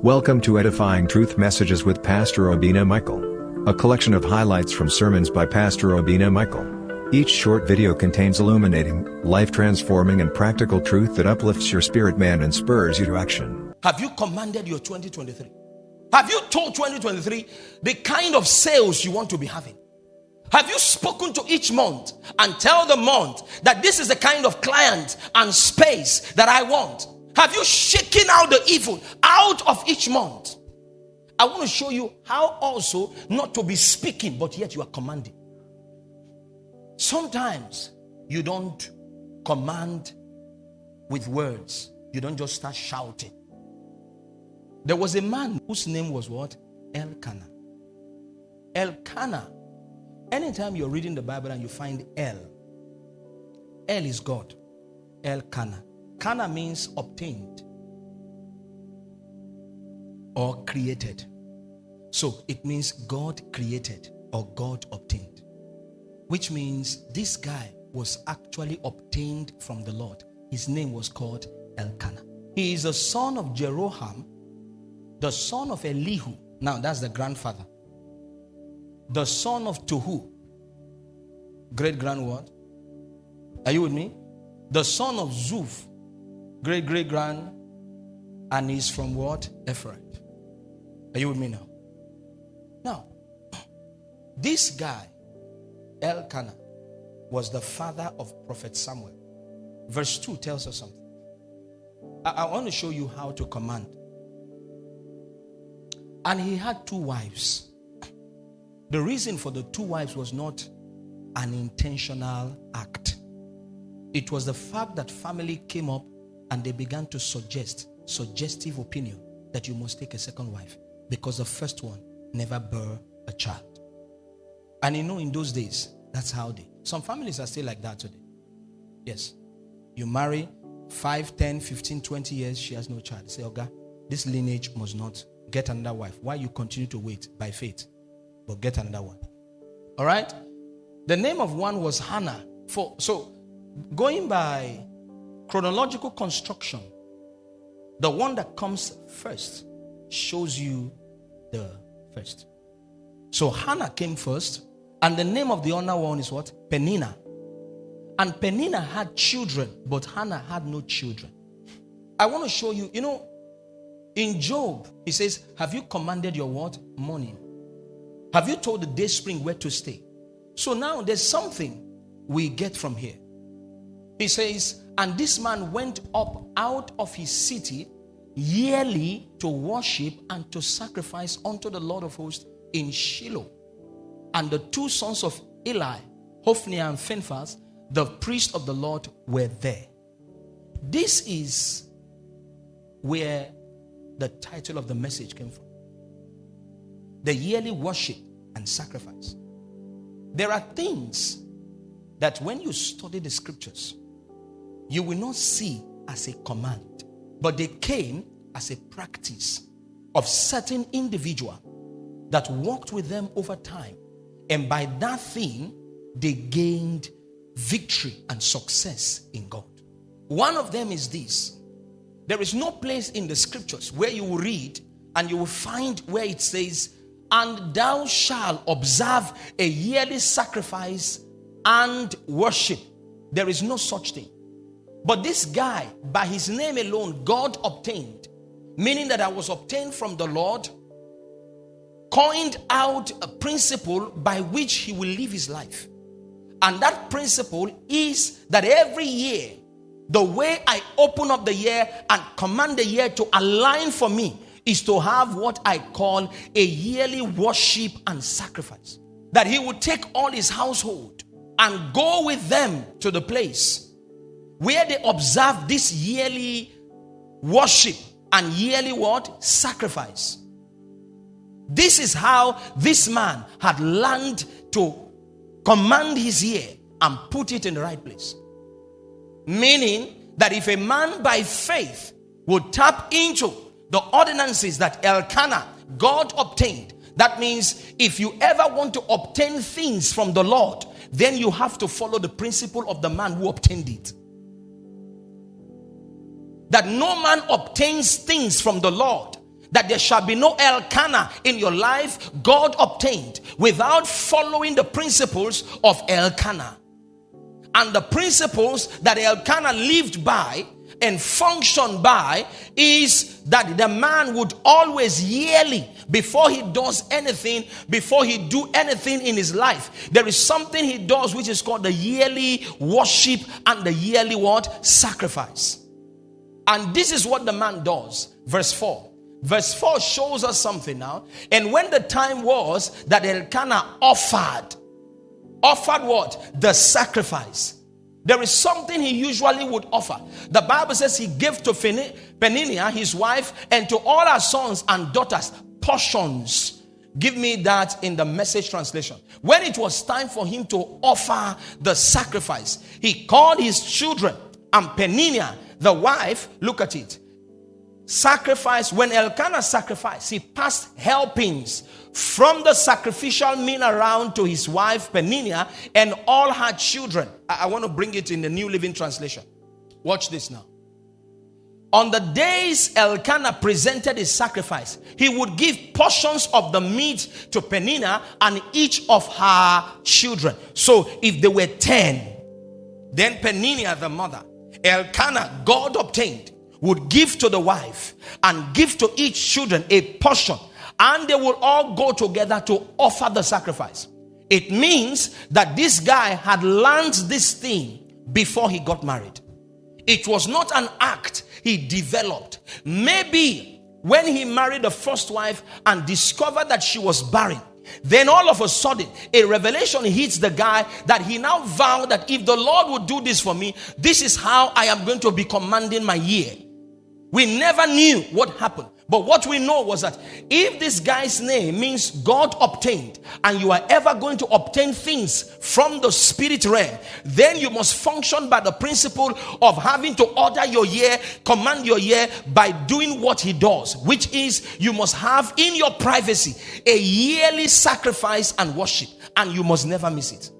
Welcome to Edifying Truth Messages with Pastor Obina Michael, a collection of highlights from sermons by Pastor Obina Michael. Each short video contains illuminating, life-transforming and practical truth that uplifts your spirit man and spurs you to action. Have you commanded your 2023? Have you told 2023 the kind of sales you want to be having? Have you spoken to each month and tell the month that this is the kind of client and space that I want? Have you shaken out the evil out of each month? I want to show you how also not to be speaking, but yet you are commanding. Sometimes you don't command with words. You don't just start shouting. There was a man whose name was what? Elkanah. Elkanah. Anytime you're reading the Bible and you find El is God. Elkanah. Kana means obtained or created. So it means God created or God obtained. Which means this guy was actually obtained from the Lord. His name was called Elkanah. He is the son of Jeroham, the son of Elihu. Now that's the grandfather. The son of Tohu. Great grand what? Are you with me? The son of Zuf. Great grand. And he's from what? Ephraim. Are you with me now? Now, this guy, Elkanah, was the father of Prophet Samuel. Verse 2 tells us something. I want to show you how to command. And he had 2 wives. The reason for the 2 wives was not an intentional act. It was the fact that family came up and they began to suggestive opinion that you must take a second wife because the first one never bore a child. And you know, in those days, that's how some families are still like that today. Yes. You marry 5, 10, 15, 20 years, she has no child. Say, Oga, this lineage must not get another wife. Why you continue to wait by faith, but get another one. All right. The name of one was Hannah. So going by chronological construction, the one that comes first shows you the first. So Hannah came first, and the name of the other one is what? Peninnah. And Peninnah had children, but Hannah had no children. I want to show you, in Job, he says, have you commanded your what? Morning. Have you told the day spring where to stay? So now there's something we get from here. He says, and this man went up out of his city yearly to worship and to sacrifice unto the Lord of hosts in Shiloh. And the 2 sons of Eli, Hophni and Phinehas, the priest of the Lord, were there. This is where the title of the message came from. The yearly worship and sacrifice. There are things that when you study the scriptures, you will not see as a command, but they came as a practice of certain individual that walked with them over time. And by that thing, they gained victory and success in God. One of them is this. There is no place in the scriptures where you will read and you will find where it says, and thou shalt observe a yearly sacrifice and worship. There is no such thing. But this guy, by his name alone, God obtained, meaning that I was obtained from the Lord, coined out a principle by which he will live his life. And that principle is that every year, the way I open up the year and command the year to align for me is to have what I call a yearly worship and sacrifice. That he would take all his household and go with them to the place where they observe this yearly worship and yearly what? Sacrifice. This is how this man had learned to command his year and put it in the right place. Meaning that if a man by faith would tap into the ordinances that Elkanah, God obtained, that means if you ever want to obtain things from the Lord, then you have to follow the principle of the man who obtained it. That no man obtains things from the Lord that there shall be no Elkanah in your life, God obtained without following the principles of Elkanah. And the principles that Elkanah lived by and functioned by is that the man would always yearly, before he does anything, before he do anything in his life, there is something he does which is called the yearly worship and the yearly what? Sacrifice. And this is what the man does. Verse 4. Verse 4 shows us something now. And when the time was that Elkanah offered what? The sacrifice. There is something he usually would offer. The Bible says he gave to Peninnah, his wife, and to all her sons and daughters portions. Give me that in the Message translation. When it was time for him to offer the sacrifice, he called his children, and Peninnah, the wife, look at it. Sacrifice, when Elkanah sacrificed, he passed helpings from the sacrificial meal around to his wife Peninnah and all her children. I want to bring it in the New Living Translation. Watch this now. On the days Elkanah presented his sacrifice, he would give portions of the meat to Peninnah and each of her children. So if there were 10, then Peninnah, the mother, Elkanah, God obtained, would give to the wife and give to each children a portion, and they will all go together to offer the sacrifice. It means that this guy had learned this thing before he got married. It was not an act he developed. Maybe when he married the first wife and discovered that she was barren, then all of a sudden a revelation hits the guy that he now vowed that if the Lord would do this for me, this is how I am going to be commanding my year. We never knew what happened. But what we know was that if this guy's name means God obtained, and you are ever going to obtain things from the spirit realm, then you must function by the principle of having to order your year, command your year by doing what he does, which is you must have in your privacy a yearly sacrifice and worship, and you must never miss it.